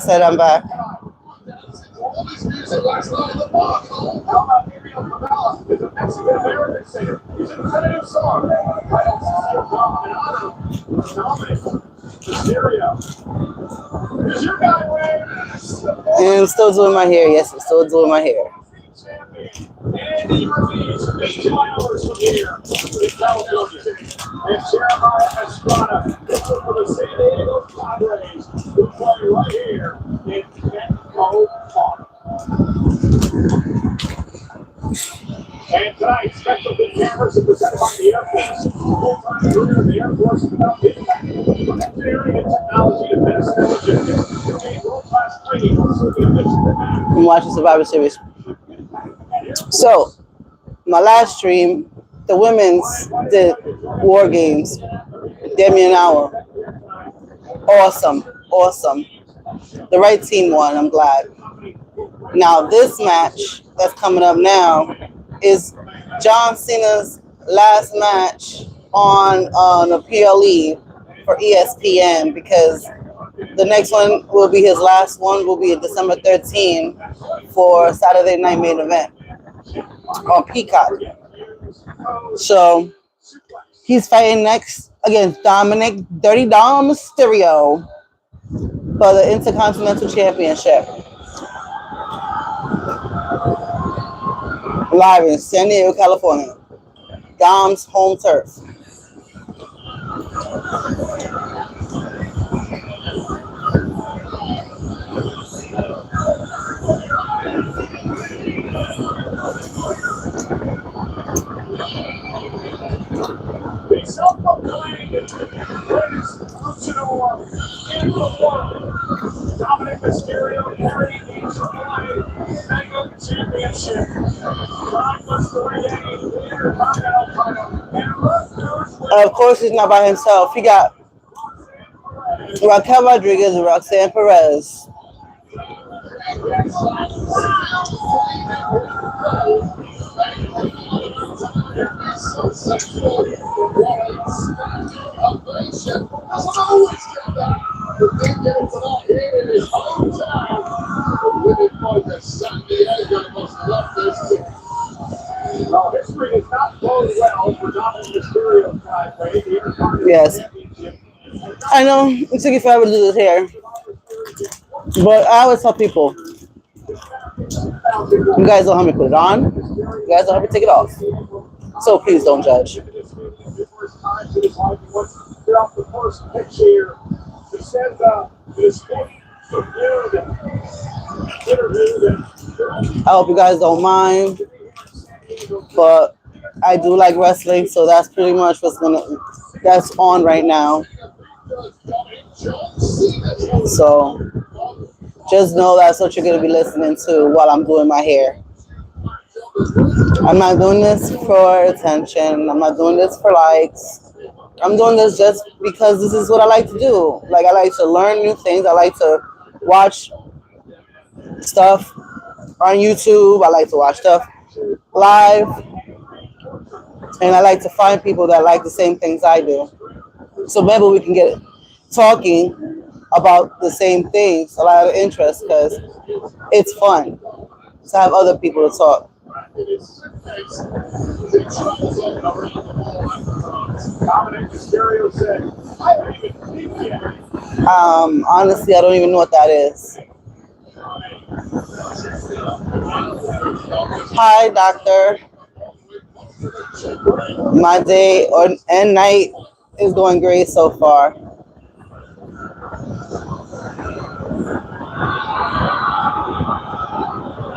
Said I'm back. And I'm still doing my hair. Yes, I'm still doing my hair. And tonight, special big cameras are presented by the Air Force. Full-time career in the Air Force without impact. From engineering and technology to medicine and logistics, you'll need world-class training on serving mission. I'm watching Survivor Series. So, my last stream, the women's did War Games. Gave me an hour. Awesome. Awesome. The right team won. I'm glad. Now, this match that's coming up now is John Cena's last match on the PLE for ESPN because the next one will be his last one, will be December 13 for Saturday Night Main Event on Peacock. So he's fighting next against Dominic Dirty Dom Mysterio for the Intercontinental Championship. Live in San Diego, California. Dom's home turf. The self-proclaimed greatest luchador in the world, Dominic Mysterio carrying the AAA Mega Championship. Of course, he's not by himself. He got Raquel Rodriguez and Roxanne Perez. Yes. I know it took you forever to do this hair. But I always tell people, you guys don't have me put it on. You guys don't have me take it off. So please don't judge. I hope you guys don't mind. But I do like wrestling, so that's pretty much that's on right now. So just know that's what you're going to be listening to while I'm doing my hair. I'm not doing this for attention. I'm not doing this for likes. I'm doing this just because this is what I like to do. Like, I like to learn new things. I like to watch stuff on YouTube. I like to watch stuff live. And I like to find people that like the same things I do. So maybe we can get talking about the same things, a lot of interest, because it's fun to have other people to talk. Honestly, I don't even know what that is. Hi, doctor. My day and night is going great so far.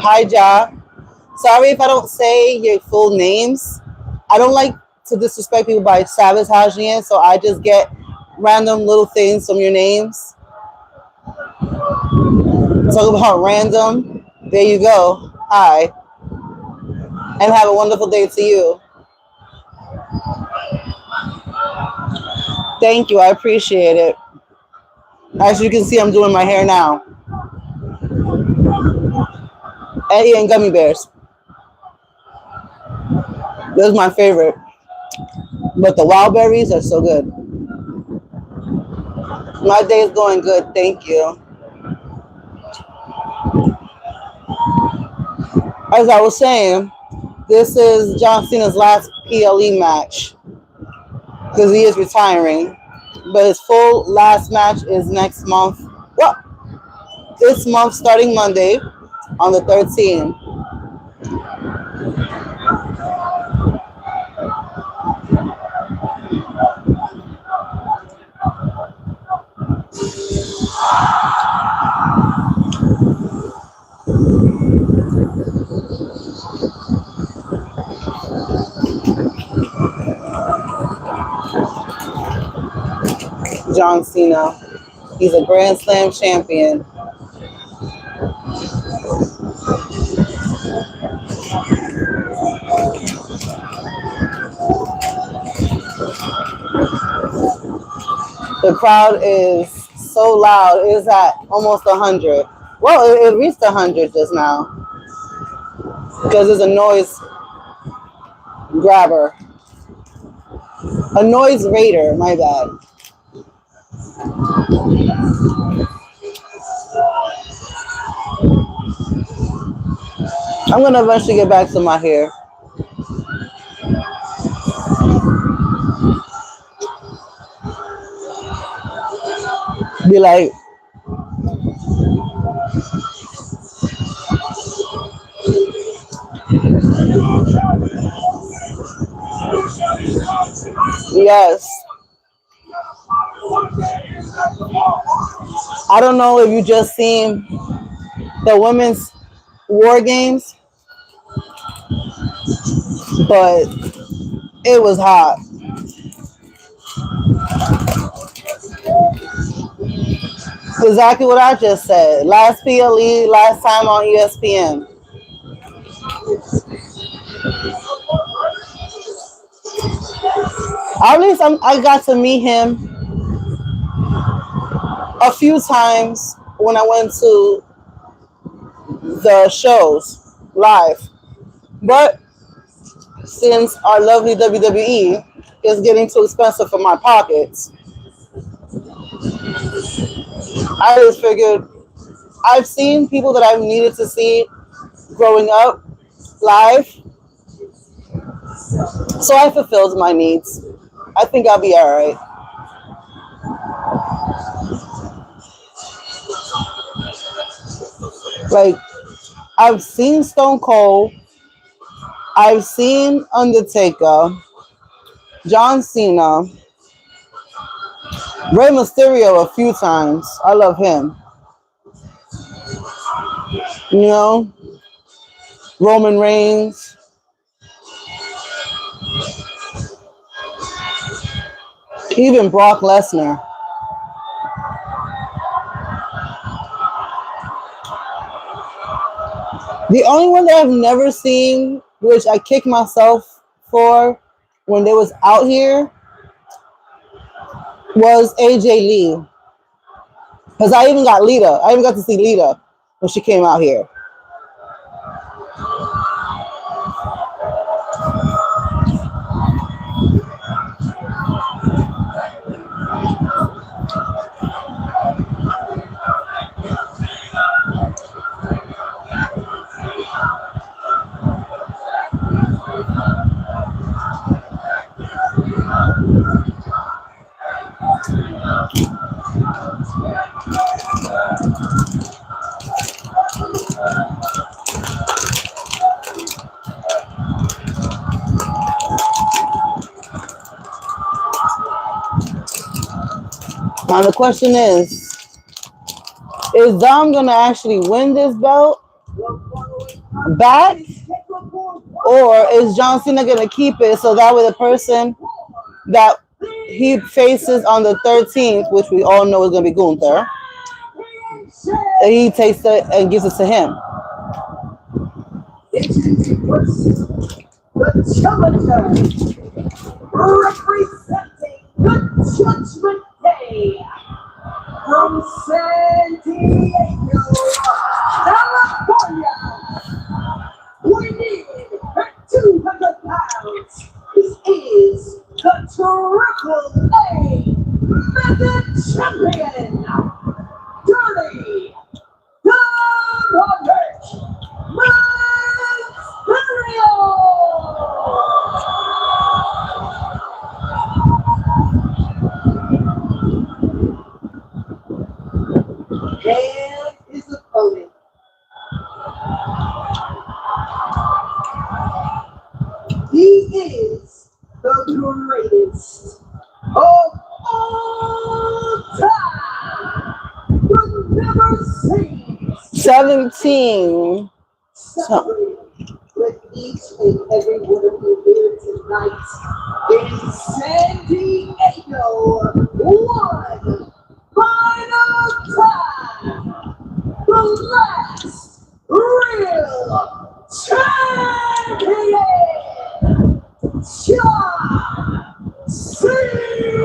Hi, Ja. Sorry if I don't say your full names. I don't like to disrespect people by sabotaging it, so I just get random little things from your names. Talk about random. There you go. Hi. And have a wonderful day to you. Thank you. I appreciate it. As you can see, I'm doing my hair now. And eating gummy bears. This is my favorite. But the wild berries are so good. My day is going good. Thank you. As I was saying, this is John Cena's last PLE match because he is retiring. But his full last match is next month. Well, this month starting Monday on the 13th. John Cena. He's a Grand Slam champion. The crowd is so loud. It is at almost 100. Well, it reached 100 just now because it's a noise grabber. A noise raider, my bad. I'm going to eventually get back to my hair. Be like, yes. I don't know if you just seen the women's war games, but it was hot. Exactly what I just said. Last PLE, last time on ESPN. At least I got to meet him a few times when I went to the shows live. But since our lovely WWE is getting too expensive for my pockets, I just figured I've seen people that I've needed to see growing up live. So I fulfilled my needs. I think I'll be all right. Like, I've seen Stone Cold, I've seen Undertaker, John Cena, Rey Mysterio a few times. I love him. You know, Roman Reigns. Even Brock Lesnar. The only one that I've never seen, which I kicked myself for when they was out here, was AJ Lee. Because I even got Lita. I even got to see Lita when she came out here. Now the question is Dom going to actually win this belt back? Or is John Cena going to keep it so that way the person that he faces on the 13th, which we all know is going to be Gunther, he takes it and gives it to him? The challenger, representing the Judgment Day, from San Diego, California, weighing at 200 pounds. This is the Triple A Mega Champion, Dirty Dom opponent. He is the greatest of all time. The never cease 17. celebrating with each and every one of you here tonight in San Diego. One final time. The last real champion, John Cena.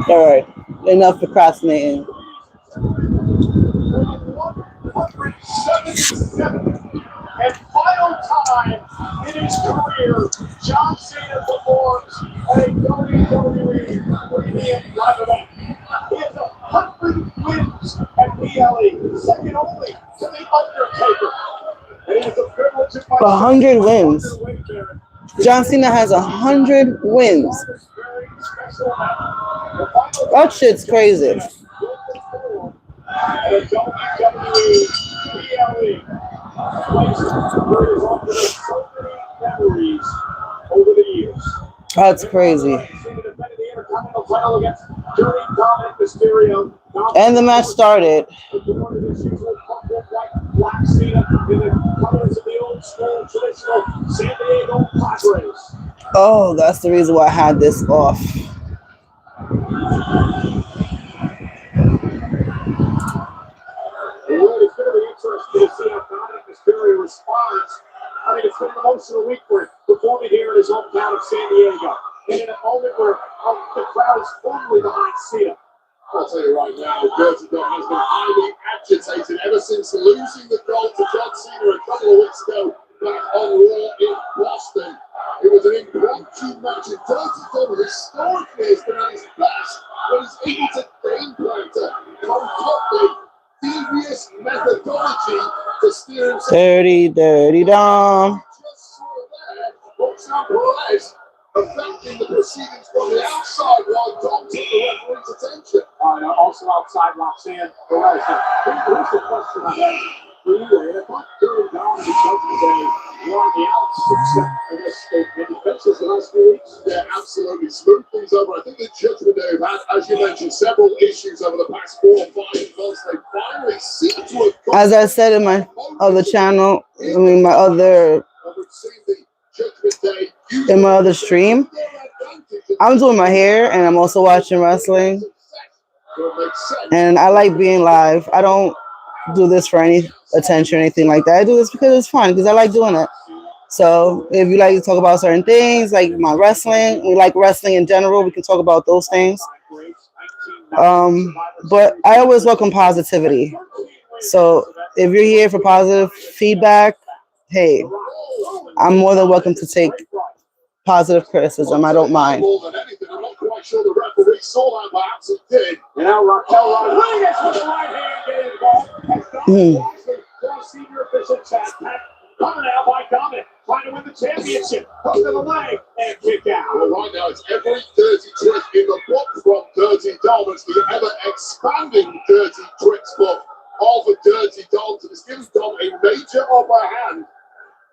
All right, enough procrastinating. 177 and final time in his career, John Cena performs at a WWE premium live event. He has 100 wins at PLE, second only to The Undertaker. And he has the privilege of 100 wins. John Cena has 100 wins. That shit's crazy. At a WWE PLE place where it has offered us so many memories over the years. That's crazy. Cena defended the Intercontinental title against Dirty Dominic Mysterio. And the match started. With the one of his usual purple, white, black Cena in the colors of the old school traditional San Diego Padres. Oh, that's the reason why I had this off. Well, it's going to be interesting to see how Dominic Mysterio responds. I think it's been an emotional week for him, performing here in his hometown of San Diego. And in a moment where the crowd is firmly behind Cena. I'll tell you right now, Dirty Dom has been highly agitated ever since losing the gold to John Cena a couple of weeks ago back on Raw in Boston. It was an impromptu match, and Dirty Dom historically has been at his best when he's able to game plan, to concoct a devious methodology to steer himself. Dirty Dom. Just saw there, Roxanne Perez affecting the proceedings from the outside while Dom took the referee's attention. Also outside Roxanne Perez. Here's the question I have for you, Ed. If I'm Dirty Dom and Judgment Day, you're on the outs, except I guess they've been defenses the last few weeks. Yeah, absolutely. Smooth things over. I think the Judgment Day have had, as you mentioned, several issues over the past 4 or 5 months. They finally seem to have got. As I said in my other channel, in my other stream, I'm doing my hair and I'm also watching wrestling. And I like being live. I don't do this for any attention or anything like that. I do this because it's fun, because I like doing it. So if you like to talk about certain things, like my wrestling, we like wrestling in general, we can talk about those things. But I always welcome positivity. So if you're here for positive feedback, hey, I'm more than welcome to take positive criticism. I don't mind. I'm not quite sure the referee saw that, perhaps it did. And now Raquel Rodriguez with the right hand getting involved. As Dominic Moxley, our senior official chat pack, coming out by Dominic, trying to win the championship. Hook to the leg and kick out. Well, right now it's every dirty trick in the book from Dirty Dom. It's the ever-expanding dirty tricks book of a Dirty Dom. So this gives Dom a major upper hand.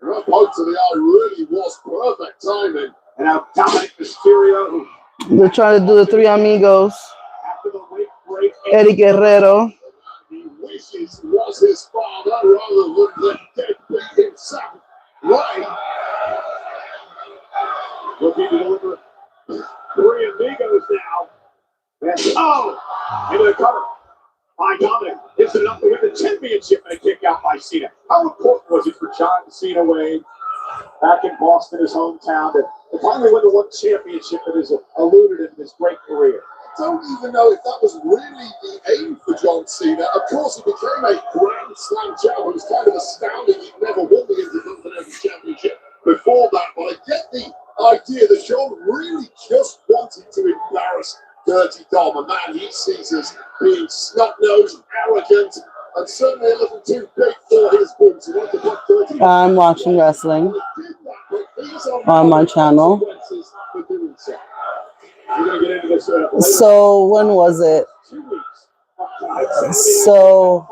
And that poke to the eye really was perfect timing. And now Dominic Mysterio, They're trying to do the Three Amigos. after the late break, Eddie Guerrero. He wishes was his father rather than the deadbeat himself. Right. looking to deliver Three Amigos now. Into the cover. By Dominic, is enough to win the championship and a kick out by Cena. How important was it for John Cena, Wade, back in Boston, his hometown, to finally win the one championship that has eluded him in his great career? I don't even know if that was really the aim for John Cena. Of course, he became a Grand Slam champion. It was kind of astounding he'd never won the Intercontinental Championship before that. But I get the idea that John really just wanted to embarrass Dirty Dom, a man he sees as being snot-nosed, arrogant, and certainly a little too big for his boots. He wanted to put Dirty Dom. I'm watching wrestling on my channel. We're going to get into this later. So when was it? 2 weeks. So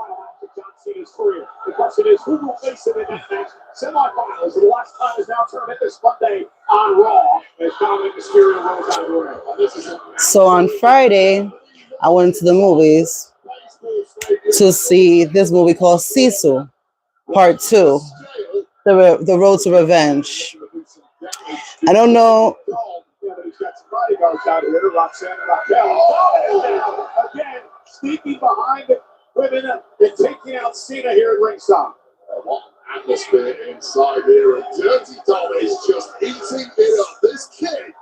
John Cena's career. The question is, who will face him in that match? Semifinals. The last time is now tournament this Monday on Raw. As Dominic Mysterio rolls out of the ring. This is so on Friday, I went to the movies to see this movie called Sisu Part 2, the Road to Revenge. I don't know. yeah, but he's got some bodyguards out here. Roxanne and Raquel. Oh, again, sneaking behind the women and taking out Cena here at ringside. What atmosphere inside here, and Dirty Dom is just eating it up. This kid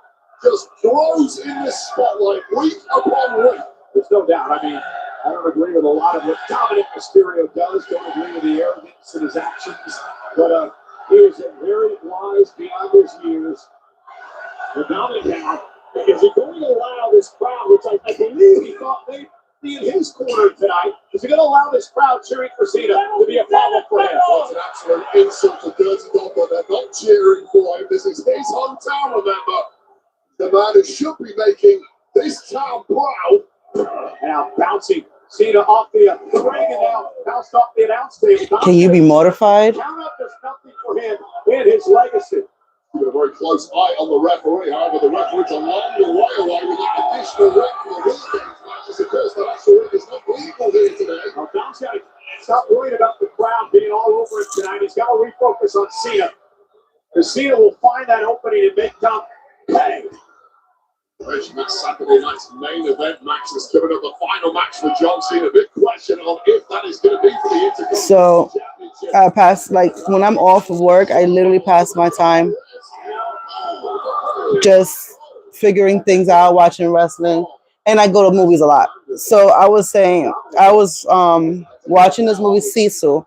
just grows in the spotlight week upon week. There's no doubt. I mean, I don't agree with a lot of what Dominic Mysterio does. Don't agree with the arrogance in his actions. But he is very wise beyond his years. The Dominic now, is he going to allow this crowd, which I believe he thought they'd be in his corner tonight, is he going to allow this crowd cheering for Cena to be a problem for him? It's an absolute insult to Dirty Dom, but they're not cheering for him. This is his hometown, remember. The man who should be making this town proud. Now bouncing Cena off the ring and now bounced off the announce table. Can you be mortified? Count up, there's nothing for him in his legacy. Keeping a very close eye on the referee. However, the referee's a long way away with that additional ring for the Will Games matches. Of course, that actual ring is not legal here today. Now Dom's got to stop worrying about the crowd being all over him tonight. He's got to refocus on Cena. Because Cena will find that opening and make Dom pay. That Saturday night's main event match is coming up. The final match for John Cena. Big question on if that is going to be for the Intercontinental So Championship. I pass, like, when I'm off of work, I literally pass my time just figuring things out, watching wrestling, and I go to movies a lot. So I was saying, I was watching this movie Sisu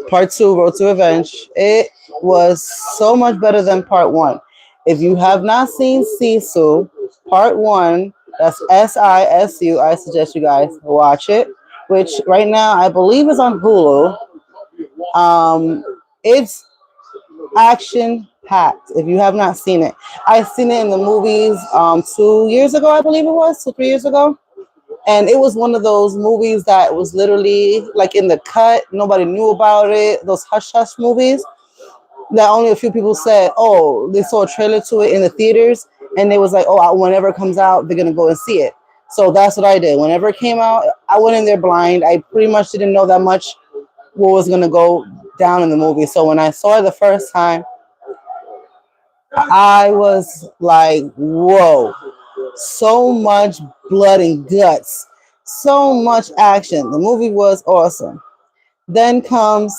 Part 2, Road to Revenge. It was so much better than Part 1. If you have not seen Sisu Part 1, that's SISU, I suggest you guys watch it, which right now I believe is on Hulu. It's action packed. If you have not seen it, I seen it in the movies 2 years ago, I believe it was 2-3 years ago, and it was one of those movies that was literally like in the cut. Nobody knew about it. Those hush hush movies that only a few people said, oh, they saw a trailer to it in the theaters, and they was like, oh, whenever it comes out, they're gonna go and see it. So that's what I did. Whenever it came out, I went in there blind. I pretty much didn't know that much what was gonna go down in the movie. So when I saw it the first time, I was like, whoa, so much blood and guts, so much action. The movie was awesome. Then comes,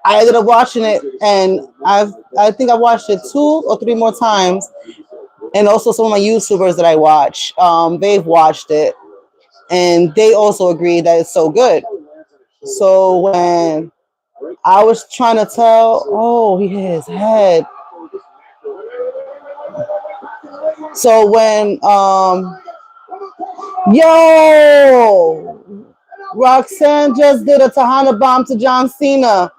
I ended up watching it, and I think I watched it 2 or 3 more times. And also some of my YouTubers that I watch, they've watched it, and they also agree that it's so good. So when I was trying to tell, oh, he hit his head. So when yo, Roxanne just did a Tahana bomb to John Cena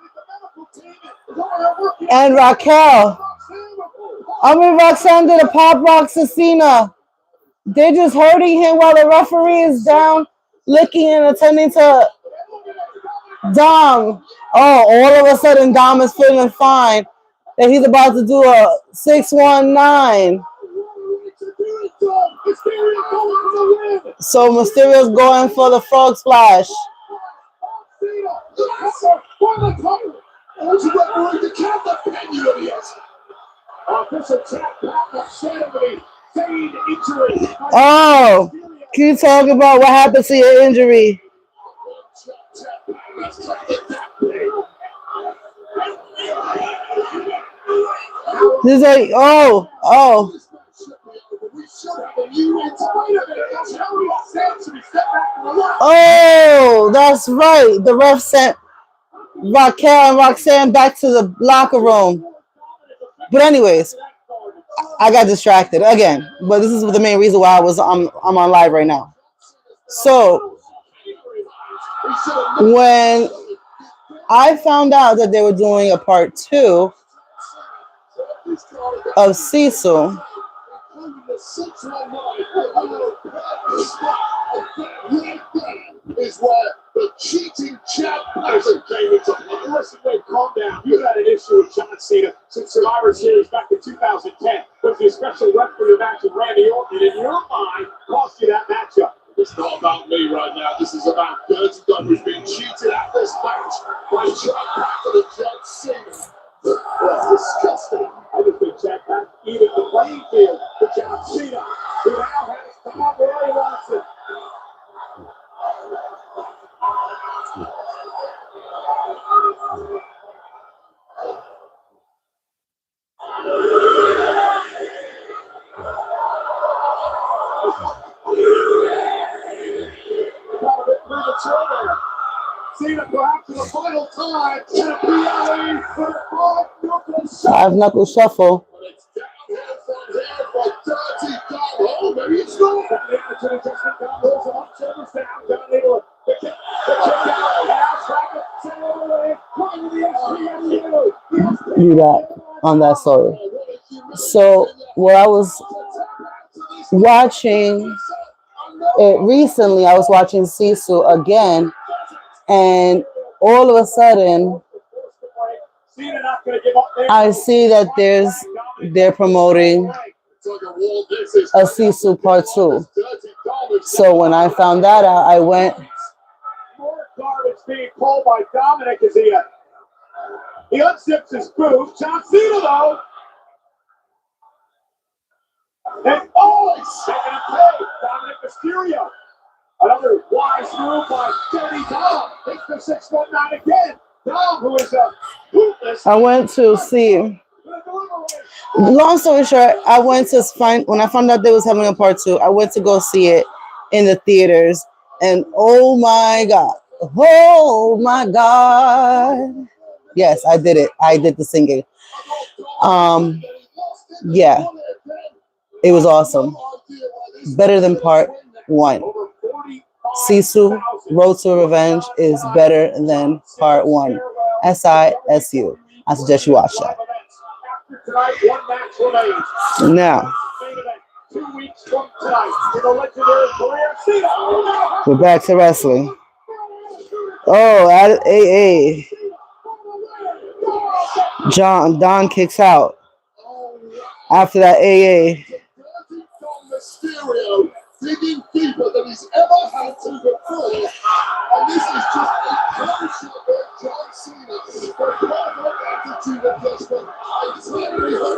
and Raquel. Roxanne did a pop rock to Cena. They're just hurting him while the referee is down, looking and attending to Dom. Oh, all of a sudden Dom is feeling fine. And he's about to do a 619. So Mysterio's going for the frog splash. Oh, can you talk about what happened to your injury? He's like, oh. Oh, that's right. The ref sent Raquel and Roxanne back to the locker room. But anyways, I got distracted again. But this is the main reason why I'm on live right now. So when I found out that they were doing a part 2 of Sisu, the 619. Right there is where the cheating champ person came into play. Listen, Dave, calm down. You had an issue with John Cena since Survivor Series back in 2010. Was the special referee match with Randy Orton, and in your mind, cost you that matchup. It's not about me right now. This is about Dirty Dog who's been cheated at this match by Jack Packer and John Cena. That's disgusting. I just think Jack Pack even the playing field for John Cena, who now has Tom where he wants it. Got a bit premature there. Cena perhaps for the final time in a PLE for the Five knuckle shuffle. But it's downhill from here for Dirty Dog. Oh, maybe it's not. The attitude adjustment down, those are up, shoulders down, down able to kick out, now track it, send it away, going to the SPSU. Do that on that story. So what I was watching it recently, I was watching Sisu again, and all of a sudden I see that they're promoting a Sisu part 2. So when I found that out, I went. More garbage being pulled by Dominic as he unzips his boot. John Cena though. And he's taking a pay. Dominic Mysterio. Another wise move by Dirty Dom. Takes the 619 again. Dom, who is a bootless. I went to see. Long story short, I went to find when I found out they was having a part 2. I went to go see it in the theaters, and oh my god, yes, I did it. I did the singing. Yeah, it was awesome. Better than part 1. Sisu Road to Revenge is better than part 1. SISU. I suggest you watch that. Tonight, one match remains. Now, 2 weeks from tonight, in the legendary career, Cena. we're back to wrestling. Oh, at AA. Don kicks out. After that AA. Mysterio digging deeper than he's ever had to before. And this is just a close look at John Cena. The perfect attitude adjustment. Exactly her.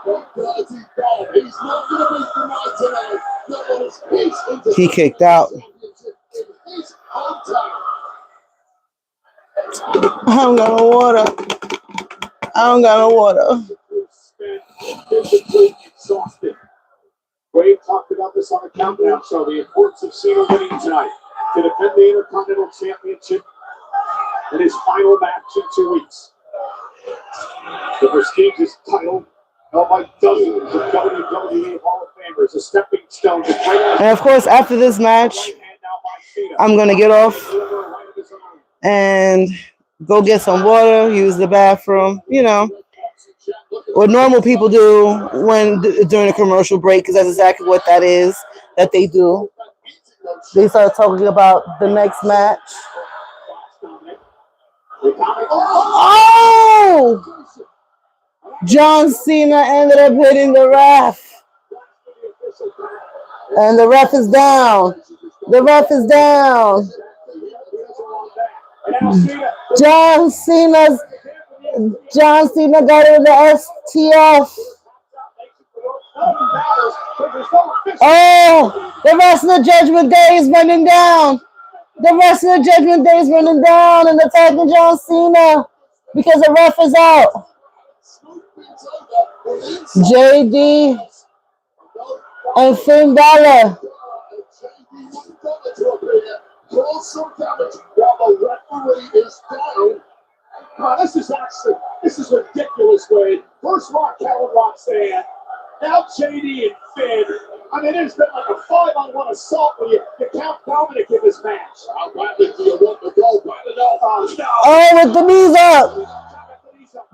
But Dirty Dog, he's not going to beat the night tonight. Not on his face into He kicked out. in his hometown. I don't got no water. Physically exhausted. Wade talked about this on the countdown show, the importance of Cena winning tonight to defend the Intercontinental Championship in his final match in 2 weeks. The prestigious title held by dozens of WWE Hall of Famers, a stepping stone to great. And of course, after this match, I'm going to get off and go get some water, use the bathroom, what normal people do during a commercial break, because that's exactly what that is that they do. They start talking about the next match. Oh! John Cena ended up hitting the ref. And the ref is down. The ref is down. John Cena got in the STF. Oh, the rest of the Judgment Day is running down. The rest of the Judgment Day is running down and attacking John Cena because the ref is out. JD and Finn Balor. Cause some damage while the referee is down. This is ridiculous, Wade. First Raquel and Roxanne, now JD and Finn. I mean, it's been like a 5-on-1 assault when you count Dominic in this match. How badly do you want to go? Oh, with the knees up.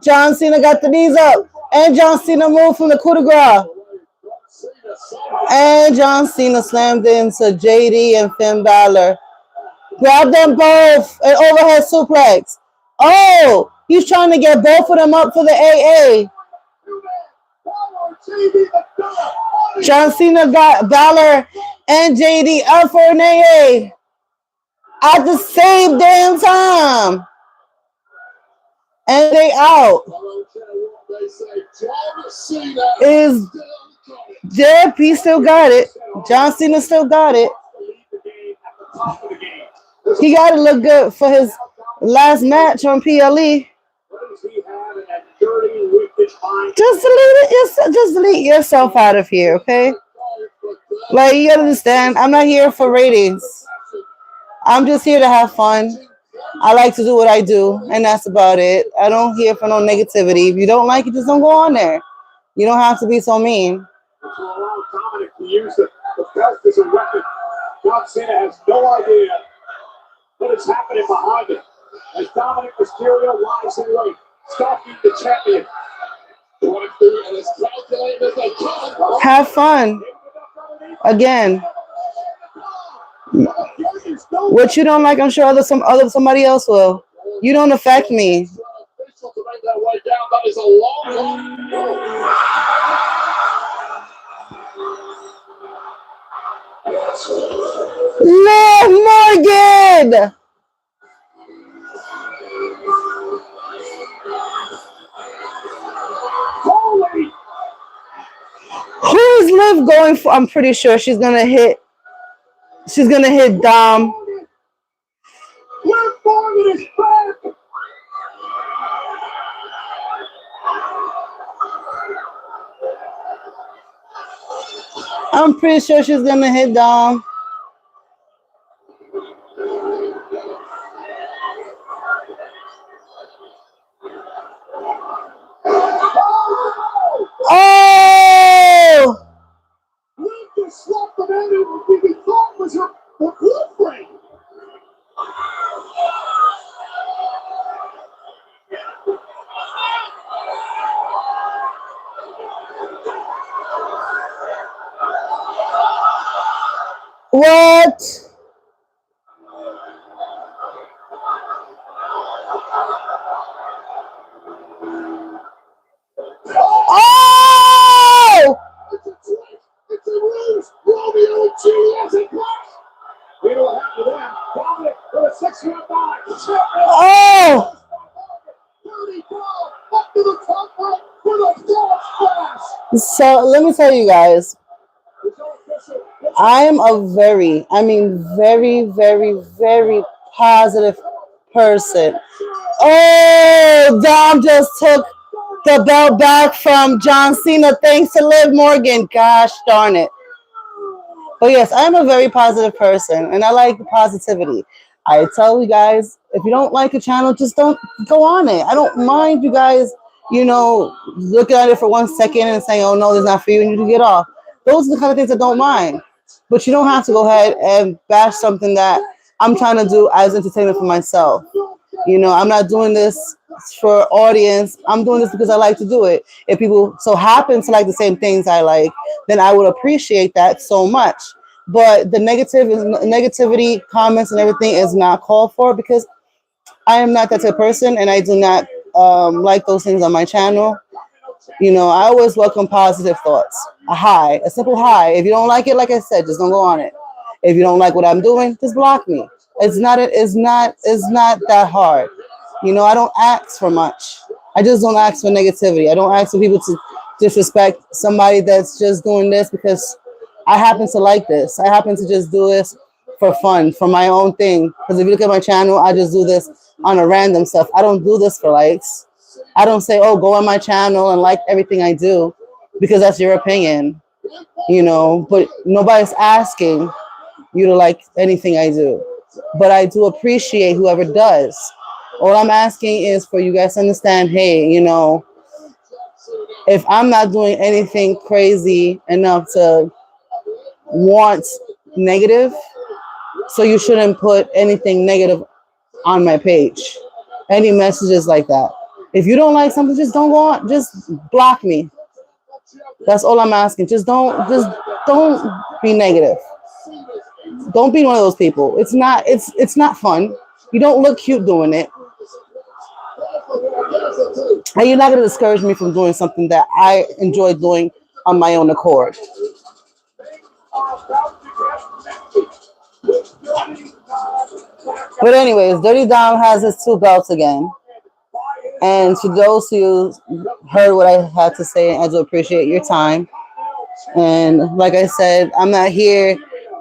John Cena got the knees up. And John Cena moved from the coup de grace. And John Cena slammed into JD and Finn Balor. Grab them both. An overhead suplex. Oh, he's trying to get both of them up for the AA. John Cena got Balor and JD up for an AA at the same damn time. And they out. Is Jeb, he still got it. John Cena still got it. He got to look good for his last match on PLE. Just delete yourself out of here, okay? Like, you understand, I'm not here for ratings. I'm just here to have fun. I like to do what I do, and that's about it. I don't here for no negativity. If you don't like it, just don't go on there. You don't have to be so mean. Dominic to use the belt as a weapon. John Cena has no idea what is happening behind him. As Dominic Mysterio lies in wait, stalking the champion. Have fun. Again. What you don't like, I'm sure somebody else will. You don't affect me. Liv Morgan! Who is Liv going for? I'm pretty sure she's gonna hit. She's gonna hit Dom. Liv Morgan is back. I'm pretty sure she's gonna hit Dom. Oh! Liv just slapped the man who we thought was her girlfriend. What? Oh! It's a trick. It's a ruse. Romeo and Juliet in class. We don't have to them. Dominic with a 6-1-9. Oh! 34 up to the top rope with a false splash. So let me tell you guys, I am a very, very positive person. Oh, Dom just took the belt back from John Cena thanks to Liv Morgan. Gosh darn it. But yes, I'm a very positive person and I like positivity. I tell you guys, if you don't like a channel, just don't go on it. I don't mind you guys, looking at it for 1 second and saying, oh no, this is not for you, and you can get off. Those are the kind of things I don't mind. But you don't have to go ahead and bash something that I'm trying to do as entertainment for myself. I'm not doing this for audience. I'm doing this because I like to do it. If people so happen to like the same things I like, then I would appreciate that so much. But the negativity, comments, and everything is not called for because I am not that type of person, and I do not like those things on my channel. I always welcome positive thoughts. A simple hi. If you don't like it, like I said, just don't go on it. If you don't like what I'm doing, just block me. It's not that hard. I don't ask for much. I just don't ask for negativity. I don't ask for people to disrespect somebody that's just doing this because I happen to like this. I happen to just do this for fun, for my own thing. Because if you look at my channel, I just do this on a random stuff. I don't do this for likes. I don't say, oh, go on my channel and like everything I do because that's your opinion, but nobody's asking you to like anything I do. But I do appreciate whoever does. All I'm asking is for you guys to understand, hey, if I'm not doing anything crazy enough to want negative, so you shouldn't put anything negative on my page. Any messages like that. If you don't like something, just don't go on. Just block me. That's all I'm asking. Just don't be negative. Don't be one of those people. It's not fun. You don't look cute doing it. And you're not gonna discourage me from doing something that I enjoy doing on my own accord. But anyways, Dirty Dom has his two belts again. And to those who heard what I had to say, I do appreciate your time. And like I said, I'm not here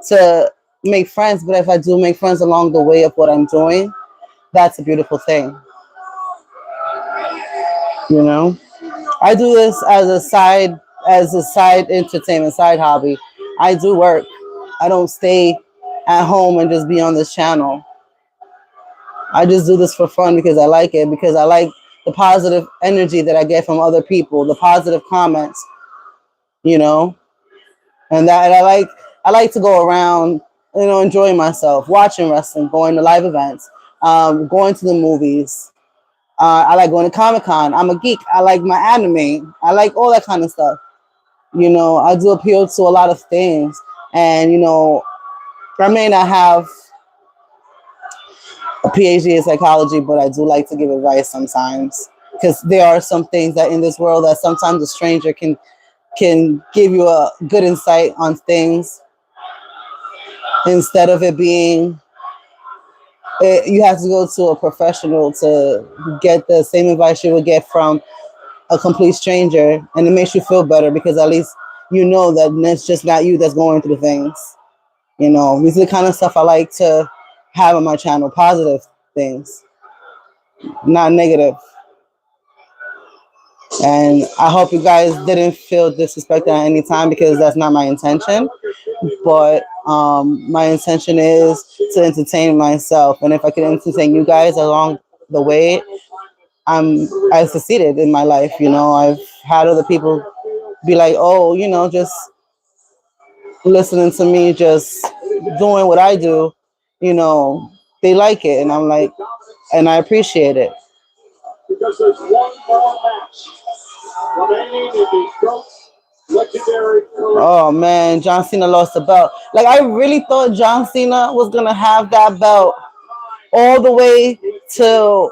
to make friends, but if I do make friends along the way of what I'm doing, that's a beautiful thing. You know, I do this as a side entertainment, side hobby. I do work. I don't stay at home and just be on this channel. I just do this for fun because I like it, because I like the positive energy that I get from other people, the positive comments, you know, and I like to go around, enjoying myself, watching wrestling, going to live events, going to the movies. I like going to Comic Con. I'm a geek. I like my anime. I like all that kind of stuff. I do appeal to a lot of things, and I may not have a PhD in psychology, but I do like to give advice sometimes, because there are some things that in this world that sometimes a stranger can give you a good insight on things, instead of it being you have to go to a professional to get the same advice you would get from a complete stranger, and it makes you feel better because at least you know that it's just not you that's going through things. These are the kind of stuff I like to have on my channel, positive things, not negative. And I hope you guys didn't feel disrespected at any time, because that's not my intention. But my intention is to entertain myself, and if I can entertain you guys along the way, I succeeded in my life. I've had other people be like, oh, just listening to me, just doing what I do, they like it, and I'm like, and I appreciate it. Because there's one more match remaining in the GOAT's legendary career. Oh man, John Cena lost the belt. Like, I really thought John Cena was gonna have that belt all the way to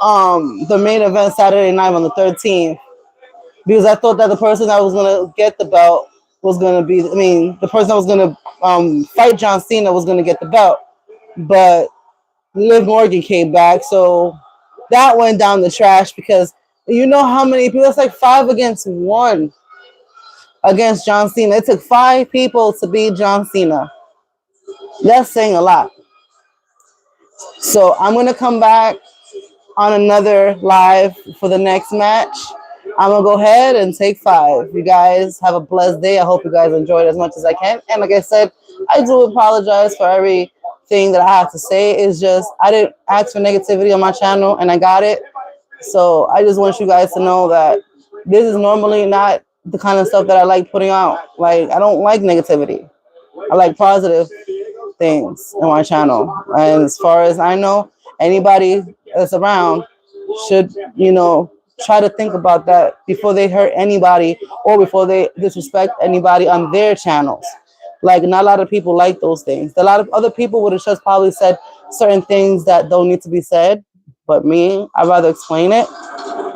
the main event Saturday night on the 13th, because I thought that the person that was gonna get the belt was gonna be, the person that was gonna fight John Cena was gonna get the belt, but Liv Morgan came back, so that went down the trash, because you know how many people? It's like 5-1 against John Cena. It took 5 people to beat John Cena. That's saying a lot. So I'm gonna come back on another live for the next match. I'm gonna go ahead and take 5. You guys have a blessed day. I hope you guys enjoyed as much as I can. And like I said, I do apologize for everything that I have to say. It's just I didn't ask for negativity on my channel, and I got it. So I just want you guys to know that this is normally not the kind of stuff that I like putting out. Like, I don't like negativity. I like positive things on my channel. And as far as I know, anybody that's around should, try to think about that before they hurt anybody or before they disrespect anybody on their channels. Like, not a lot of people like those things. A lot of other people would have just probably said certain things that don't need to be said. But me, I'd rather explain it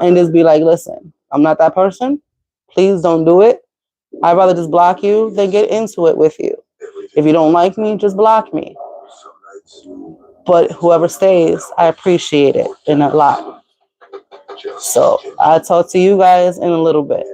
and just be like, listen, I'm not that person. Please don't do it. I'd rather just block you than get into it with you. If you don't like me, just block me. But whoever stays, I appreciate it in a lot. So I'll talk to you guys in a little bit.